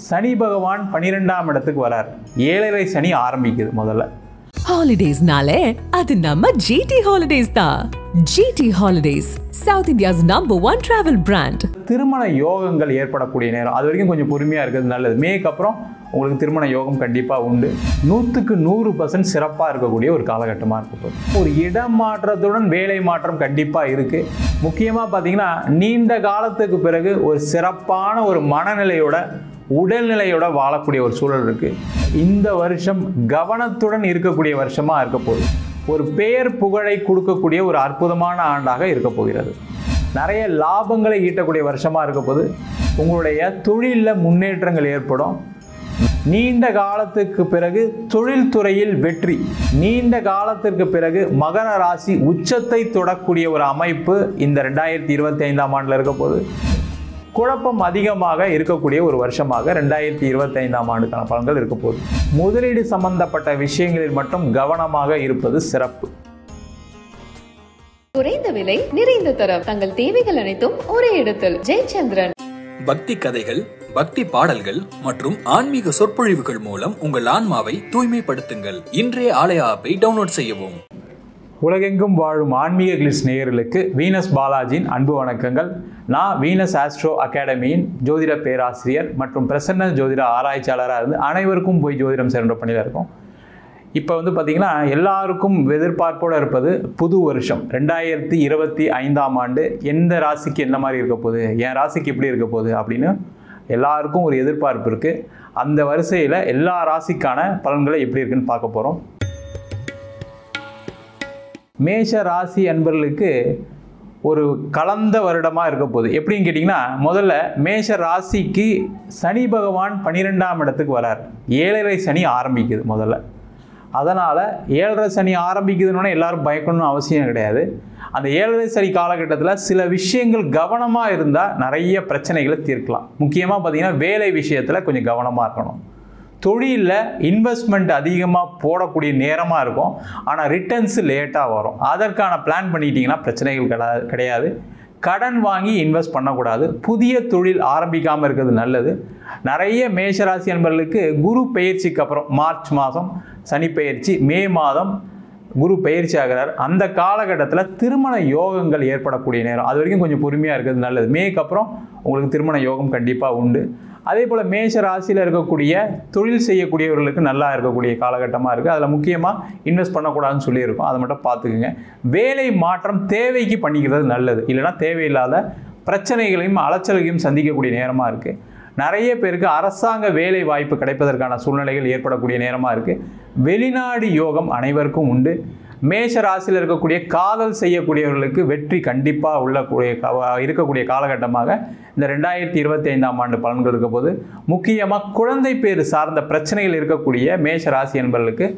சனி பகவான் 12ஆம் இடத்துக்கு வரார். 7.5 சனி ஆரம்பிக்குது. முதல்ல ஹாலிடேஸ்னாலே அது நம்ம GT Holidays தான். GT Holidays, South India's #1 travel brand. திருமண யோகங்கள் ஏற்படக்கூடிய நேரம். அது வரைக்கும் கொஞ்சம் பொறுமையாக இருக்கிறது நல்லது. மேக்கு அப்புறம் உங்களுக்கு திருமண யோகம் கண்டிப்பாக உண்டு. 100க்கு 100% சிறப்பாக இருக்கக்கூடிய ஒரு காலகட்டமாக இருக்கப்போகுது. ஒரு இடம் மாற்றத்துடன் வேலை மாற்றம் கண்டிப்பாக இருக்குது. முக்கியமாக பார்த்தீங்கன்னா நீண்ட காலத்துக்கு பிறகு ஒரு சிறப்பான ஒரு மனநிலையோட உடல்நிலையோட வாழக்கூடிய ஒரு சூழல் இருக்குது. இந்த வருஷம் கவனத்துடன் இருக்கக்கூடிய வருஷமாக இருக்க போகுது. ஒரு பெயர் புகழை கொடுக்கக்கூடிய ஒரு அற்புதமான ஆண்டாக இருக்க போகிறது. நிறைய லாபங்களை ஈட்டக்கூடிய வருஷமாக இருக்க போது. உங்களுடைய தொழிலில் முன்னேற்றங்கள் ஏற்படும். நீண்ட காலத்துக்கு பிறகு தொழில்துறையில் வெற்றி. நீண்ட காலத்திற்கு பிறகு மகர ராசி உச்சத்தை தொடக்கூடிய ஒரு அமைப்பு இந்த 2025ஆம் ஆண்டில் இருக்க போது. குழப்பம் அதிகமாக இருக்கக்கூடிய ஒரு வருஷமாக 2025ஆம் ஆண்டுக்கான பலன்கள் இருக்க போகுது. முதலீடு சம்பந்தப்பட்ட விஷயங்களில் மட்டும் கவனமாக இருப்பது சிறப்பு. குறைந்த விலை, நிறைந்த தரம், தங்கள் தேவைகள் அனைத்தும் ஒரே இடத்தில். ஜெயச்சந்திரன். பக்தி கதைகள், பக்தி பாடல்கள் மற்றும் ஆன்மீக சொற்பொழிவுகள் மூலம் உங்கள் ஆன்மாவை தூய்மைப்படுத்துங்கள். இன்றைய ஆலய ஆப்பை டவுன்லோட் செய்யவும். உலகெங்கும் வாழும் ஆன்மீக கிளிஸ் நேயர்களுக்கு வீனஸ் பாலாஜியின் அன்பு வணக்கங்கள். நான் வீனஸ் ஆஸ்ட்ரோ அகாடமியின் ஜோதிட பேராசிரியர் மற்றும் பிரசன்ன ஜோதிட ஆராய்ச்சியாளராக இருந்து அனைவருக்கும் போய் ஜோதிடம் சேர்ந்த பணியில் இருக்கோம். இப்போ பார்த்திங்கன்னா எல்லாருக்கும் எதிர்பார்ப்போடு இருப்பது புது வருஷம் 2025ஆம் ஆண்டு எந்த ராசிக்கு என்ன மாதிரி இருக்க போகுது, என் ராசிக்கு எப்படி இருக்க போகுது அப்படின்னு எல்லாருக்கும் ஒரு எதிர்பார்ப்பு இருக்குது. அந்த வரிசையில் எல்லா ராசிக்கான பலன்களை எப்படி இருக்குன்னு பார்க்க போகிறோம். மேஷ ராசி அன்பர்களுக்கு ஒரு கலந்த வருடமாக இருக்க போகுது. எப்படின்னு கேட்டிங்கன்னா முதல்ல மேஷ ராசிக்கு சனி பகவான் 12ஆம் இடத்துக்கு வரார். 7.5 சனி ஆரம்பிக்குது முதல்ல. அதனால் 7.5 சனி ஆரம்பிக்குதுன்னு எல்லாரும் பயக்கணும்னு அவசியம் கிடையாது. அந்த 7.5 சனி காலகட்டத்தில் சில விஷயங்கள் கவனமாக இருந்தால் நிறைய பிரச்சனைகளை தீர்க்கலாம். முக்கியமாக பார்த்திங்கன்னா வேலை விஷயத்தில் கொஞ்சம் கவனமாக இருக்கணும். தொழிலில் இன்வெஸ்ட்மெண்ட் அதிகமாக போடக்கூடிய நேரமாக இருக்கும். ஆனால் ரிட்டர்ன்ஸு லேட்டாக வரும். அதற்கான பிளான் பண்ணிட்டீங்கன்னா பிரச்சனைகள் கிடையாது. கடன் வாங்கி இன்வெஸ்ட் பண்ணக்கூடாது. புதிய தொழில் ஆரம்பிக்காமல் இருக்கிறது நல்லது. நிறைய மேஷராசி என்பவர்களுக்கு குரு பெயர்ச்சிக்கு அப்புறம் மார்ச் மாதம் சனி பெயர்ச்சி, மே மாதம் குரு பயிற்சி ஆகிறார். அந்த காலகட்டத்தில் திருமண யோகங்கள் ஏற்படக்கூடிய நேரம். அது வரைக்கும் கொஞ்சம் பொறுமையாக இருக்கிறது நல்லது. மேக்கு அப்புறம் உங்களுக்கு திருமண யோகம் கண்டிப்பாக உண்டு. அதே போல் மேஷ ராசியில் இருக்கக்கூடிய தொழில் செய்யக்கூடியவர்களுக்கு நல்லா இருக்கக்கூடிய காலகட்டமாக இருக்குது. அதில் முக்கியமாக இன்வெஸ்ட் பண்ணக்கூடாதுன்னு சொல்லியிருக்கோம். அதை மட்டும் பார்த்துக்குங்க. வேலை மாற்றம் தேவைக்கு பண்ணிக்கிறது நல்லது. இல்லைனா தேவையில்லாத பிரச்சனைகளையும் அலைச்சல்களையும் சந்திக்கக்கூடிய நேரமாக இருக்குது. நிறைய பேருக்கு அரசாங்க வேலை வாய்ப்பு கிடைப்பதற்கான சூழ்நிலைகள் ஏற்படக்கூடிய நேரமாக இருக்குது. வெளிநாடு யோகம் அனைவருக்கும் உண்டு. மேஷ ராசியில் இருக்கக்கூடிய காதல் செய்யக்கூடியவர்களுக்கு வெற்றி கண்டிப்பாக இருக்கக்கூடிய காலகட்டமாக இந்த 2025ஆம் ஆண்டு பலன்கள் இருக்க போது. முக்கியமாக குழந்தை பேர் சார்ந்த பிரச்சனைகள் இருக்கக்கூடிய மேஷ ராசி என்பவர்களுக்கு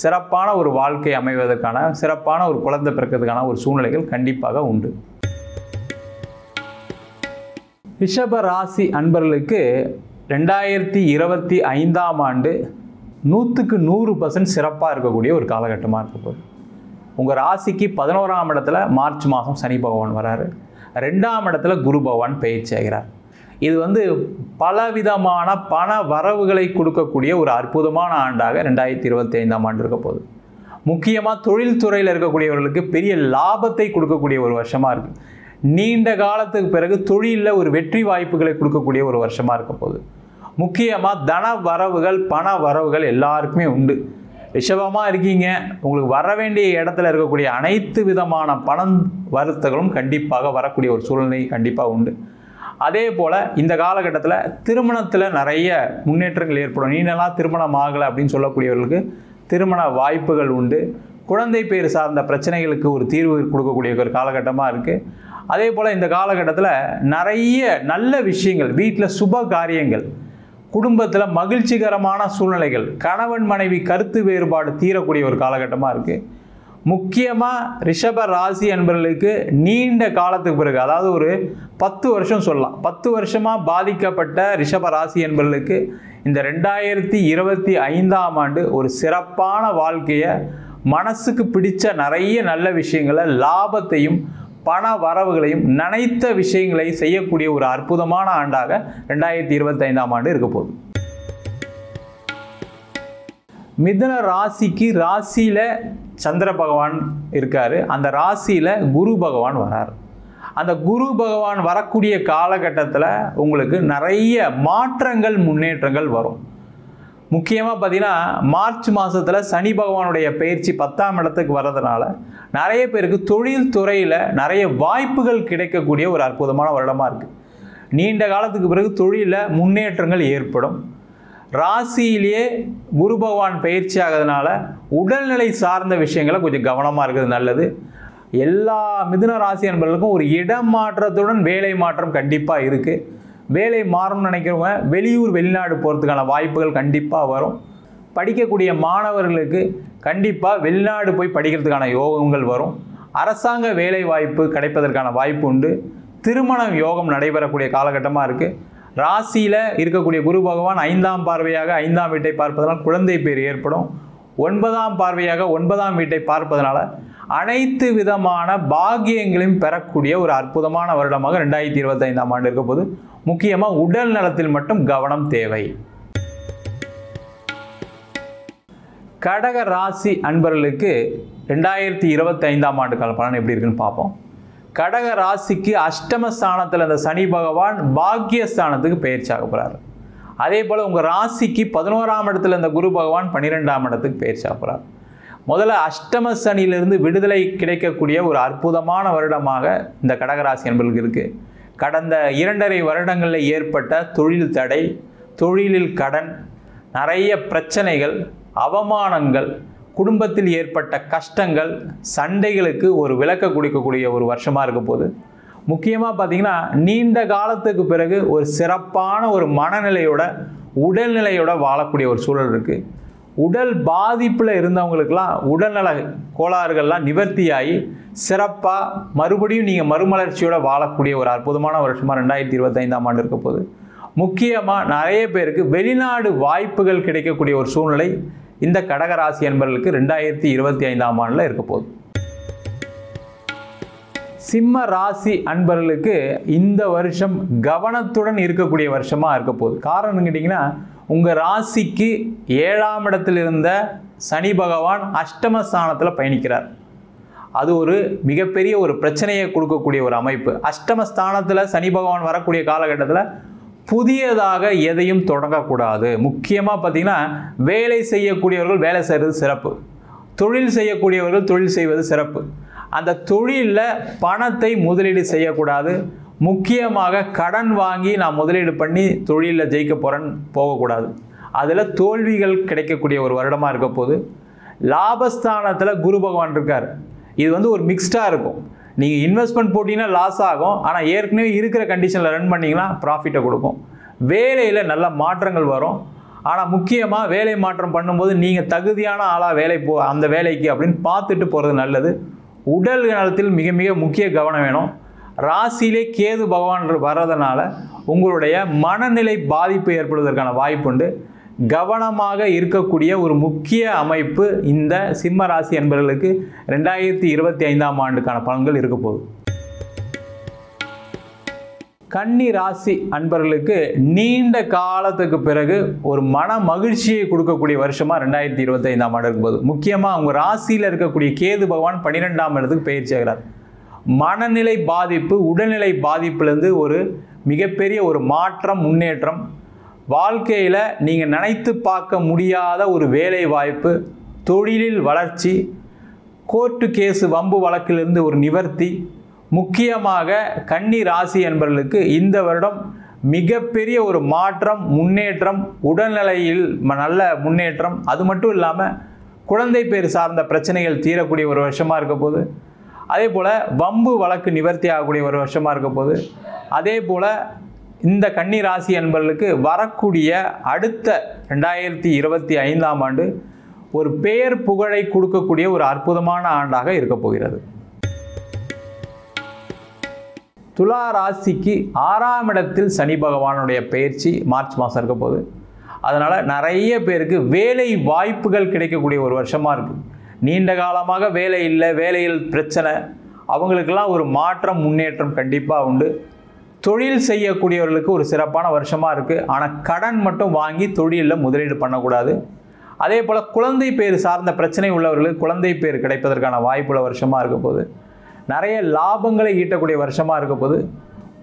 சிறப்பான ஒரு வாழ்க்கை அமைவதற்கான, சிறப்பான ஒரு குழந்தை பிறக்கிறதுக்கான ஒரு சூழ்நிலைகள் கண்டிப்பாக உண்டு. ரிஷப ராசி அன்பர்களுக்கு 2025ஆம் ஆண்டு 100க்கு 100% சிறப்பாக இருக்கக்கூடிய ஒரு காலகட்டமாக இருக்க போகுது. உங்கள் ராசிக்கு 11ஆம் இடத்துல மார்ச் மாதம் சனி பகவான் வராரு. 2ஆம் இடத்துல குரு பகவான் பயிற்சி ஆகிறார். இது பலவிதமான பண வரவுகளை கொடுக்கக்கூடிய ஒரு அற்புதமான ஆண்டாக 2025ஆம் ஆண்டு இருக்க போகுது. முக்கியமாக தொழில்துறையில் இருக்கக்கூடியவர்களுக்கு பெரிய லாபத்தை கொடுக்கக்கூடிய ஒரு வருஷமாக இருக்குது. நீண்ட காலத்துக்கு பிறகு தொழிலில் ஒரு வெற்றி வாய்ப்புகளை கொடுக்கக்கூடிய ஒரு வருஷமாக இருக்க போகுது. முக்கியமாக தன வரவுகள், பண வரவுகள் எல்லாருக்குமே உண்டு. ரிஷபமாக இருக்கீங்க, உங்களுக்கு வர வேண்டிய இடத்துல இருக்கக்கூடிய அனைத்து விதமான பணம் வருத்தங்களும் கண்டிப்பாக வரக்கூடிய ஒரு சூழ்நிலை கண்டிப்பாக உண்டு. அதே போல் இந்த காலகட்டத்தில் திருமணத்தில் நிறைய முன்னேற்றங்கள் ஏற்படும். நீண்டெல்லாம் திருமணம் ஆகலை அப்படின்னு சொல்லக்கூடியவர்களுக்கு திருமண வாய்ப்புகள் உண்டு. குழந்தை பேர் சார்ந்த பிரச்சனைகளுக்கு ஒரு தீர்வு கொடுக்கக்கூடிய ஒரு காலகட்டமாக இருக்குது. அதே போல் இந்த காலகட்டத்தில் நிறைய நல்ல விஷயங்கள், வீட்டில் சுப காரியங்கள், குடும்பத்தில் மகிழ்ச்சிகரமான சூழ்நிலைகள், கணவன் மனைவி கருத்து வேறுபாடு தீரக்கூடிய ஒரு காலகட்டமாக இருக்குது. முக்கியமாக ரிஷப ராசி என்பவர்களுக்கு நீண்ட காலத்துக்கு பிறகு, அதாவது ஒரு 10 வருஷம் சொல்லலாம், 10 வருஷமாக பாதிக்கப்பட்ட ரிஷப ராசி என்பவர்களுக்கு இந்த 2025ஆம் ஆண்டு ஒரு சிறப்பான வாழ்க்கையை, மனசுக்கு பிடிச்ச நிறைய நல்ல விஷயங்களை, லாபத்தையும் பண வரவுகளையும் நினைத்த விஷயங்களை செய்யக்கூடிய ஒரு அற்புதமான ஆண்டாக 2025ஆம் ஆண்டு இருக்க போகுது. மிதுன ராசிக்கு ராசியில் சந்திர பகவான் இருக்கார், அந்த ராசியில் குரு பகவான் வரார். அந்த குரு பகவான் வரக்கூடிய காலகட்டத்தில் உங்களுக்கு நிறைய மாற்றங்கள் முன்னேற்றங்கள் வரும். முக்கியமாக பார்த்தீங்கன்னா மார்ச் மாதத்தில் சனி பகவானுடைய பயிற்சி 10ஆம் இடத்துக்கு வர்றதுனால நிறைய பேருக்கு தொழில் துறையில் நிறைய வாய்ப்புகள் கிடைக்கக்கூடிய ஒரு அற்புதமான வருடமாக இருக்குது. நீண்ட காலத்துக்கு பிறகு தொழிலில் முன்னேற்றங்கள் ஏற்படும். ராசியிலேயே குரு பகவான் பயிற்சி ஆகிறதுனால உடல்நிலை சார்ந்த விஷயங்களை கொஞ்சம் கவனமாக இருக்கிறது நல்லது. எல்லா மிதுன ராசி என்பவர்களுக்கும் ஒரு இடம் மாற்றத்துடன் வேலை மாற்றம் கண்டிப்பாக இருக்குது. வேலை மாறணும்னு நினைக்கிறவங்க வெளியூர் வெளிநாடு போகிறதுக்கான வாய்ப்புகள் கண்டிப்பாக வரும். படிக்கக்கூடிய மாணவர்களுக்கு கண்டிப்பாக வெளிநாடு போய் படிக்கிறதுக்கான யோகங்கள் வரும். அரசாங்க வேலை வாய்ப்பு கிடைப்பதற்கான வாய்ப்பு உண்டு. திருமணம் யோகம் நடைபெறக்கூடிய காலகட்டமாக இருக்குது. ராசியில் இருக்கக்கூடிய குரு பகவான் 5ஆம் பார்வையாக 5ஆம் வீட்டை பார்ப்பதனால் குழந்தை பேர் ஏற்படும். 9ஆம் பார்வையாக 9ஆம் வீட்டை பார்ப்பதனால அனைத்து விதமான பாக்கியங்களையும் பெறக்கூடிய ஒரு அற்புதமான வருடமாக 2025ஆம் ஆண்டு இருக்க போது. முக்கியமாக உடல் நலத்தில் மட்டும் கவனம் தேவை. கடக ராசி அன்பர்களுக்கு 2025ஆம் ஆண்டு கால பலன் எப்படி இருக்குன்னு பார்ப்போம். கடக ராசிக்கு அஷ்டமஸ்தானத்தில் இந்த சனி பகவான் பாக்கியஸ்தானத்துக்கு பயிற்சியாக போகிறார். அதே போல் உங்கள் ராசிக்கு 11ஆம் இடத்துல இந்த குரு பகவான் 12ஆம் இடத்துக்கு பயிற்சியாக போகிறார். முதல்ல அஷ்டம சனியிலிருந்து விடுதலை கிடைக்கக்கூடிய ஒரு அற்புதமான வருடமாக இந்த கடகராசி என்பர்களுக்கு இருக்குது. கடந்த 2.5 வருடங்களில் ஏற்பட்ட தொழில் தடை, தொழிலில் கடன், நிறைய பிரச்சனைகள், அவமானங்கள், குடும்பத்தில் ஏற்பட்ட கஷ்டங்கள், சண்டைகளுக்கு ஒரு விளக்க கொடுக்கக்கூடிய ஒரு வருஷமாக இருக்க போது. முக்கியமாக பார்த்திங்கன்னா நீண்ட காலத்துக்கு பிறகு ஒரு சிறப்பான ஒரு மனநிலையோட உடல்நிலையோட வாழக்கூடிய ஒரு சூழல் இருக்குது. உடல் பாதிப்பில் இருந்தவங்களுக்கெல்லாம் உடல்நல கோளாறுகள்லாம் நிவர்த்தியாகி சிறப்பாக மறுபடியும் நீங்கள் மறுமலர்ச்சியோட வாழக்கூடிய ஒரு அற்புதமான வருஷமாக 2025ஆம் ஆண்டு இருக்க போது. முக்கியமாக நிறைய பேருக்கு வெளிநாடு வாய்ப்புகள் கிடைக்கக்கூடிய ஒரு சூழ்நிலை இந்த கடகராசி என்பவர்களுக்கு 2025ஆம் ஆண்டில் இருக்க போகுது. சிம்ம ராசி அன்பர்களுக்கு இந்த வருஷம் கவனத்துடன் இருக்கக்கூடிய வருஷமாக இருக்க போகுது. காரணம் கேட்டிங்கன்னா உங்கள் ராசிக்கு 7ஆம் இடத்தில் இருந்த சனி பகவான் அஷ்டமஸ்தானத்தில் பயணிக்கிறார். அது ஒரு மிகப்பெரிய ஒரு பிரச்சனையை கொடுக்கக்கூடிய ஒரு அமைப்பு. அஷ்டமஸ்தானத்தில் சனி பகவான் வரக்கூடிய காலகட்டத்தில் புதியதாக எதையும் தொடங்கக்கூடாது. முக்கியமாக பார்த்திங்கன்னா வேலை செய்யக்கூடியவர்கள் வேலை செய்கிறது சிறப்பு, தொழில் செய்யக்கூடியவர்கள் தொழில் செய்வது சிறப்பு. அந்த தொழிலில் பணத்தை முதலீடு செய்யக்கூடாது. முக்கியமாக கடன் வாங்கி நான் முதலீடு பண்ணி தொழிலில் ஜெயிக்க போகிறேன்னு போகக்கூடாது. அதில் தோல்விகள் கிடைக்கக்கூடிய ஒரு வருடமாக இருக்க போது. லாபஸ்தானத்தில் குரு பகவான் இருக்கார். இது ஒரு மிக்ஸ்டாக இருக்கும். நீங்கள் இன்வெஸ்ட்மெண்ட் போட்டிங்கன்னா லாஸ் ஆகும், ஆனால் ஏற்கனவே இருக்கிற கண்டிஷனில் ரன் பண்ணிங்கன்னா ப்ராஃபிட்டை கொடுக்கும். வேலையில் நல்ல மாற்றங்கள் வரும். ஆனால் முக்கியமாக வேலை மாற்றம் பண்ணும்போது நீங்கள் தகுதியான ஆளாக அந்த வேலைக்கு அப்படின்னு பார்த்துட்டு போகிறது நல்லது. உடல் நலத்தில் மிக மிக முக்கிய கவனம் வேணும். ராசியிலே கேது பகவான் வர்றதுனால உங்களுடைய மனநிலை பாதிப்பு ஏற்படுவதற்கான வாய்ப்புண்டு. கவனமாக இருக்கக்கூடிய ஒரு முக்கிய அமைப்பு இந்த சிம்ம ராசி என்பவர்களுக்கு 2025ஆம் ஆண்டுக்கான பலன்கள் இருக்க போகுது. கன்னி ராசி அன்பர்களுக்கு நீண்ட காலத்துக்கு பிறகு ஒரு மன மகிழ்ச்சியை கொடுக்கக்கூடிய வருஷமாக 2025ஆம் ஆண்டு இருக்கும்போது. முக்கியமாக உங்கள் ராசியில் இருக்கக்கூடிய கேது பகவான் 12ஆம் இடத்துக்கு பயிற்சி ஆகிறார். மனநிலை பாதிப்பு, உடல்நிலை பாதிப்புலேருந்து ஒரு மிகப்பெரிய ஒரு மாற்றம், முன்னேற்றம், வாழ்க்கையில் நீங்கள் நினைத்து பார்க்க முடியாத ஒரு வேலை வாய்ப்பு, தொழிலில் வளர்ச்சி, கோர்ட்டு கேஸு வம்பு வழக்கிலிருந்து ஒரு நிவர்த்தி. முக்கியமாக கன்னி ராசி என்பவர்களுக்கு இந்த வருடம் மிகப்பெரிய ஒரு மாற்றம், முன்னேற்றம், உடல்நிலையில் நல்ல முன்னேற்றம். அது மட்டும் இல்லாமல் குழந்தை பேர் சார்ந்த பிரச்சனைகள் தீரக்கூடிய ஒரு வருஷமாக இருக்க போது. அதே போல் வம்பு வழக்கு நிவர்த்தி ஆகக்கூடிய ஒரு வருஷமாக இருக்க போது. அதே போல் இந்த கன்னி ராசி என்பவர்களுக்கு வரக்கூடிய அடுத்த 2025ஆம் ஆண்டு ஒரு பெயர் புகழை கொடுக்கக்கூடிய ஒரு அற்புதமான ஆண்டாக இருக்க போகிறது. துலா ராசிக்கு 6ஆம் இடத்தில் சனி பகவானுடைய பயிற்சி மார்ச் மாதம் இருக்க போது. அதனால் நிறைய பேருக்கு வேலை வாய்ப்புகள் கிடைக்கக்கூடிய ஒரு வருஷமாக இருக்குது. நீண்ட காலமாக வேலை இல்லை, வேலையில் பிரச்சனை, அவங்களுக்கெல்லாம் ஒரு மாற்றம், முன்னேற்றம் கண்டிப்பாக உண்டு. தொழில் செய்யக்கூடியவர்களுக்கு ஒரு சிறப்பான வருஷமாக இருக்குது. ஆனால் கடன் மட்டும் வாங்கி தொழிலில் முதலீடு பண்ணக்கூடாது. அதே போல் குழந்தை பேர் சார்ந்த பிரச்சனை உள்ளவர்களுக்கு குழந்தை பேர் கிடைப்பதற்கான வாய்ப்புள்ள வருஷமாக இருக்க போது. நிறைய லாபங்களை ஈட்டக்கூடிய வருஷமாக இருக்க போது.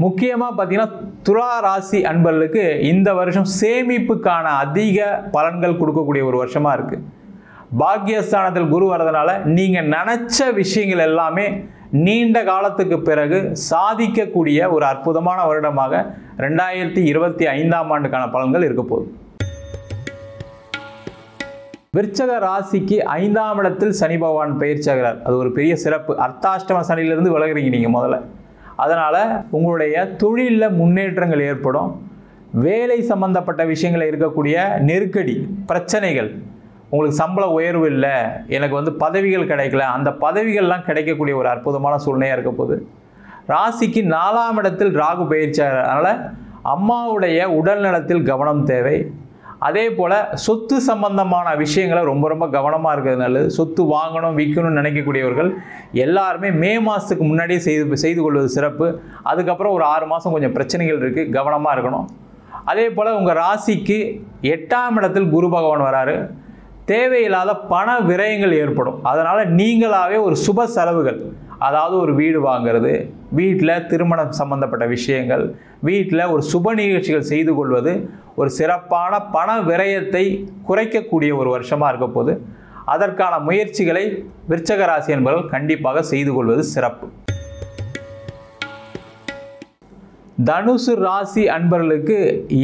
முக்கியமாக பார்த்தீங்கன்னா துலா ராசி அன்பர்களுக்கு இந்த வருஷம் சேமிப்புக்கான அதிக பலன்கள் கொடுக்கக்கூடிய ஒரு வருஷமாக இருக்குது. பாக்கியஸ்தானத்தில் குரு வரதுனால நீங்கள் நினச்ச விஷயங்கள் எல்லாமே நீண்ட காலத்துக்கு பிறகு சாதிக்கக்கூடிய ஒரு அற்புதமான வருடமாக 2025ஆம் ஆண்டுக்கான பலன்கள் இருக்க போகுது. விருச்சக ராசிக்கு 5ஆம் இடத்தில் சனி பகவான் பயிற்சியாகிறார். அது ஒரு பெரிய சிறப்பு. அர்த்தாஷ்டம சனியிலிருந்து விலகுறீங்க நீங்கள் முதல்ல. அதனால் உங்களுடைய தொழிலில் முன்னேற்றங்கள் ஏற்படும். வேலை சம்பந்தப்பட்ட விஷயங்களில் இருக்கக்கூடிய நெருக்கடி பிரச்சனைகள், உங்களுக்கு சம்பள உயர்வு இல்லை, எனக்கு பதவிகள் கிடைக்கல, அந்த பதவிகள்லாம் கிடைக்கக்கூடிய ஒரு அற்புதமான சூழ்நிலையாக இருக்க போகுது. ராசிக்கு 4ஆம் இடத்தில் ராகு பயிற்சியாகிறார். அதனால் அம்மாவுடைய உடல் நலத்தில் கவனம் தேவை. அதே போல் சொத்து சம்பந்தமான விஷயங்களை ரொம்ப ரொம்ப கவனமாக இருக்கிறது நல்லது. சொத்து வாங்கணும் விற்கணும்னு நினைக்கக்கூடியவர்கள் எல்லாருமே மே மாதத்துக்கு முன்னாடியே செய்து கொள்வது சிறப்பு. அதுக்கப்புறம் ஒரு 6 மாதம் கொஞ்சம் பிரச்சனைகள் இருக்குது, கவனமாக இருக்கணும். அதே போல் உங்கள் ராசிக்கு 8ஆம் இடத்தில் குரு பகவான் வராரு. தேவையில்லாத பண விரயங்கள் ஏற்படும். அதனால் நீங்களாகவே ஒரு சுப செலவுகள், அதாவது ஒரு வீடு வாங்கிறது, வீட்டில் திருமணம் சம்பந்தப்பட்ட விஷயங்கள், வீட்டில் ஒரு சுப நிகழ்ச்சிகள் செய்து கொள்வது ஒரு சிறப்பான பண விரயத்தை குறைக்கக்கூடிய ஒரு வருஷமாக இருக்க போது. அதற்கான முயற்சிகளை விருச்சக ராசி என்பவர்கள் கண்டிப்பாக செய்து கொள்வது சிறப்பு. தனுசு ராசி அன்பர்களுக்கு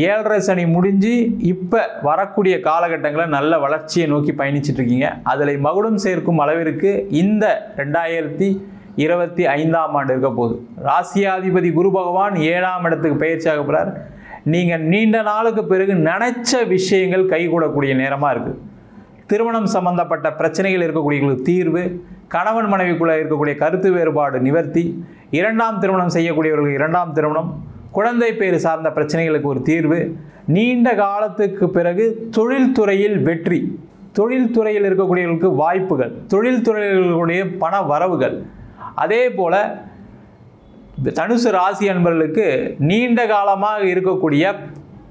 7.5 சனி முடிஞ்சு இப்போ வரக்கூடிய காலகட்டங்களில் நல்ல வளர்ச்சியை நோக்கி பயணிச்சுட்டு இருக்கீங்க. அதில் மகுடம் சேர்க்கும் அளவிற்கு இந்த 2025ஆம் ஆண்டு இருக்க போகுது. ராசியாதிபதி குரு பகவான் 7ஆம் இடத்துக்கு பயிற்சியாக போகிறார். நீங்கள் நீண்ட நாளுக்கு பிறகு நினைச்ச விஷயங்கள் கைகூடக்கூடிய நேரமாக இருக்குது. திருமணம் சம்பந்தப்பட்ட பிரச்சனைகள் இருக்கக்கூடியவர்களுக்கு தீர்வு, கணவன் மனைவிக்குள்ளே இருக்கக்கூடிய கருத்து வேறுபாடு நிவர்த்தி, 2ஆம் திருமணம் செய்யக்கூடியவர்களுக்கு 2ஆம் திருமணம், குழந்தை பேர் சார்ந்த பிரச்சனைகளுக்கு ஒரு தீர்வு, நீண்ட காலத்துக்கு பிறகு தொழில்துறையில் வெற்றி, தொழில்துறையில் இருக்கக்கூடியவர்களுக்கு வாய்ப்புகள், தொழில்துறைகளுடைய பண வரவுகள். அதே போல் தனுசு ராசி அன்பர்களுக்கு நீண்ட காலமாக இருக்கக்கூடிய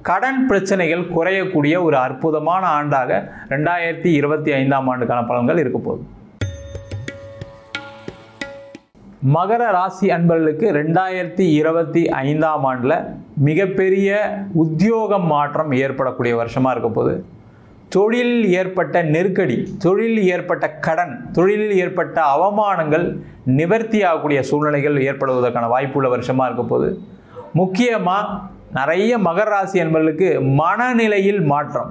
கடன் பிரச்சனைகள் குறையக்கூடிய ஒரு அற்புதமான ஆண்டாக 2025ஆம் ஆண்டுக்கான பலன்கள் இருக்க போகுது. மகர ராசி அன்பர்களுக்கு 2025ஆம் ஆண்டில் மிகப்பெரிய உத்தியோகம் மாற்றம் ஏற்படக்கூடிய வருஷமாக இருக்க போகுது. தொழிலில் ஏற்பட்ட நெருக்கடி, தொழிலில் ஏற்பட்ட கடன், தொழிலில் ஏற்பட்ட அவமானங்கள் நிவர்த்தி ஆகக்கூடிய சூழ்நிலைகள் ஏற்படுவதற்கான வாய்ப்புள்ள வருஷமாக இருக்க போகுது. முக்கியமாக நிறைய மகர ராசி என்பவர்களுக்கு மனநிலையில் மாற்றம்,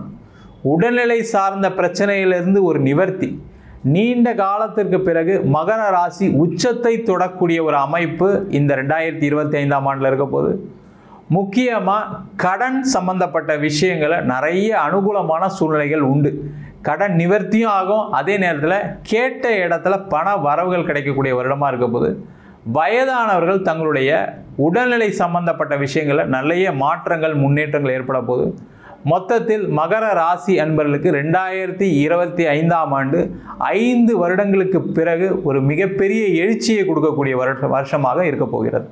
உடல்நிலை சார்ந்த பிரச்சனையிலிருந்து ஒரு நிவர்த்தி, நீண்ட காலத்திற்கு பிறகு மகர ராசி உச்சத்தை தொடக்கூடிய ஒரு அமைப்பு இந்த 2025ஆம் ஆண்டில் இருக்க போகுது. முக்கியமாக கடன் சம்பந்தப்பட்ட விஷயங்களை நிறைய அனுகூலமான சூழ்நிலைகள் உண்டு. கடன் நிவர்த்தியும் ஆகும். அதே நேரத்தில் கேட்ட இடத்துல பண வரவுகள் கிடைக்கக்கூடிய வருடமாக இருக்க போது. வயதானவர்கள் தங்களுடைய உடல்நிலை சம்பந்தப்பட்ட விஷயங்களில் நிறைய மாற்றங்கள் முன்னேற்றங்கள் ஏற்பட போகுது. மொத்தத்தில் மகர ராசி அன்பர்களுக்கு 2025ஆம் ஆண்டு 5 வருடங்களுக்கு பிறகு ஒரு மிகப்பெரிய எழுச்சியை கொடுக்கக்கூடிய வருஷமாக இருக்க போகிறது.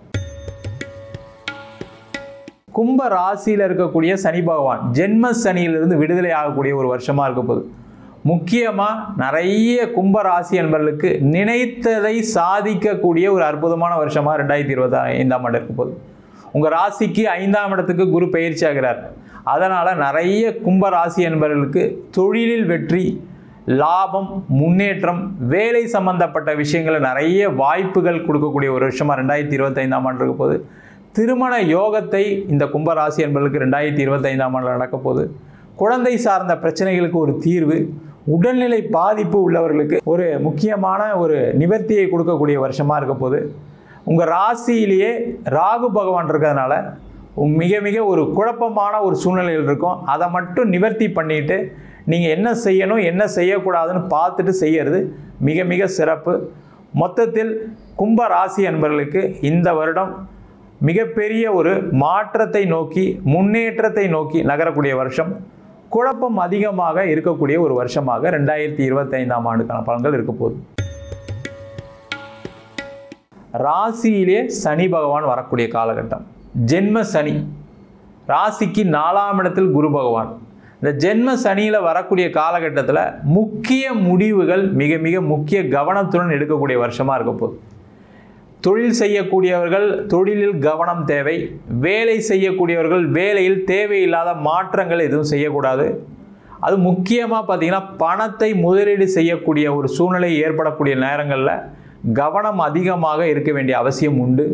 கும்ப ராசியில் இருக்கக்கூடிய சனி பகவான் ஜென்ம சனியிலிருந்து விடுதலை ஆகக்கூடிய ஒரு வருஷமாக இருக்க போகுது. முக்கியமாக நிறைய கும்ப ராசி என்பவர்களுக்கு நினைத்ததை சாதிக்கக்கூடிய ஒரு அற்புதமான வருஷமாக 2025ஆம் ஆண்டு இருக்க போகுது. உங்கள் ராசிக்கு 5ஆம் இடத்துக்கு குரு பயிற்சி ஆகிறார். அதனால் நிறைய கும்ப ராசி என்பவர்களுக்கு தொழிலில் வெற்றி, லாபம், முன்னேற்றம், வேலை சம்பந்தப்பட்ட விஷயங்களில் நிறைய வாய்ப்புகள் கொடுக்கக்கூடிய ஒரு வருஷமாக 2025ஆம் ஆண்டு இருக்க போகுது. திருமண யோகத்தை இந்த கும்பராசி என்பவர்களுக்கு 2025ஆம் ஆண்டில் நடக்க போகுது. குழந்தை சார்ந்த பிரச்சனைகளுக்கு ஒரு தீர்வு, உடல்நிலை பாதிப்பு உள்ளவர்களுக்கு ஒரு முக்கியமான ஒரு நிவர்த்தியை கொடுக்கக்கூடிய வருஷமாக இருக்க போகுது. உங்கள் ராசியிலேயே ராகு பகவான் இருக்கிறதுனால மிக மிக ஒரு குழப்பமான ஒரு சூழ்நிலையில் இருக்கும். அதை மட்டும் நிவர்த்தி பண்ணிட்டு நீங்கள் என்ன செய்யணும் என்ன செய்யக்கூடாதுன்னு பார்த்துட்டு செய்யறது மிக மிக சிறப்பு. மொத்தத்தில் கும்ப ராசி என்பவர்களுக்கு இந்த வருடம் மிகப்பெரிய ஒரு மாற்றத்தை நோக்கி முன்னேற்றத்தை நோக்கி நகரக்கூடிய வருஷம், குழப்பம் அதிகமாக இருக்கக்கூடிய ஒரு வருஷமாக 2025ஆம் ஆண்டுக்கான பலன்கள் இருக்க போகுது. ராசியிலே சனி பகவான் வரக்கூடிய காலகட்டம், ஜென்ம சனி. ராசிக்கு 4ஆம் இடத்தில் குரு பகவான். இந்த ஜென்ம சனியில் வரக்கூடிய காலகட்டத்தில் முக்கிய முடிவுகள் மிக மிக முக்கிய கவனத்துடன் எடுக்கக்கூடிய வருஷமாக இருக்க போகுது. தொழில் செய்யக்கூடியவர்கள் தொழிலில் கவனம் தேவை. வேலை செய்யக்கூடியவர்கள் வேலையில் தேவையில்லாத மாற்றங்கள் எதுவும் செய்யக்கூடாது. அது முக்கியமாக பார்த்திங்கன்னா பணத்தை முதலீடு செய்யக்கூடிய ஒரு சூழ்நிலை ஏற்படக்கூடிய நேரங்களில் கவனம் அதிகமாக இருக்க வேண்டிய அவசியம் உண்டு.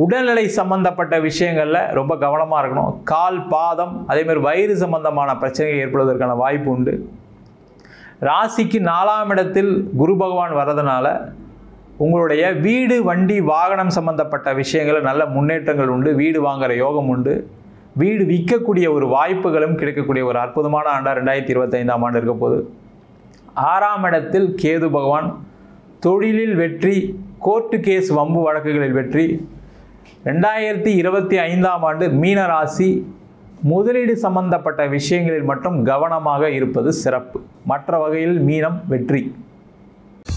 உடல்நிலை சம்பந்தப்பட்ட விஷயங்களில் ரொம்ப கவனமாக இருக்கணும். கால், பாதம், அதேமாதிரி வயிறு சம்பந்தமான பிரச்சனைகள் ஏற்படுவதற்கான வாய்ப்பு உண்டு. ராசிக்கு 4ஆம் இடத்தில் குரு பகவான் வர்றதுனால உங்களுடைய வீடு, வண்டி, வாகனம் சம்பந்தப்பட்ட விஷயங்களில் நல்ல முன்னேற்றங்கள் உண்டு. வீடு வாங்குகிற யோகம் உண்டு. வீடு விற்கக்கூடிய ஒரு வாய்ப்புகளும் கிடைக்கக்கூடிய ஒரு அற்புதமான ஆண்டாக 2025ஆம் ஆண்டு இருக்க போது. 6ஆம் இடத்தில் கேது பகவான், தொழிலில் வெற்றி, கோர்ட்டு கேஸ் வம்பு வழக்குகளில் வெற்றி. 2025ஆம் ஆண்டு மீன ராசி முதலீடு சம்பந்தப்பட்ட விஷயங்களில் மட்டும் கவனமாக இருப்பது சிறப்பு. மற்ற வகையில் மீனம் வெற்றி.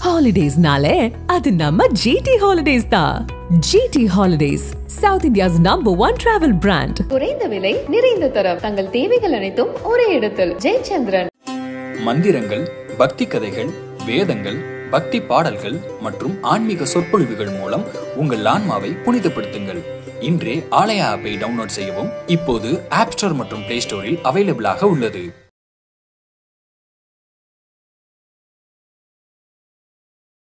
ஹாலிடேஸ்னாலே அது நம்ம ஜிடி ஹாலிடேஸ் தான். GT holidays, south India's #1 travel brand. குறைந்த விலை, நிறைந்த தரம், தங்கள் தேவைகள் அனைத்தும் ஒரே இடத்தில். ஜெயச்சந்திரன். மந்திரங்கள், பக்தி கதைகள், வேதங்கள், பக்தி பாடல்கள் மற்றும் ஆன்மீக சொற்பொழிவுகள் மூலம் உங்கள் ஆன்மாவை புனிதப்படுத்துங்கள். இன்றே ஆலயா ஆப்பை டவுன்லோட் செய்யவும். இப்போது ஆப் ஸ்டோர் மற்றும் பிளே ஸ்டோரில் அவைலபிளாக உள்ளது.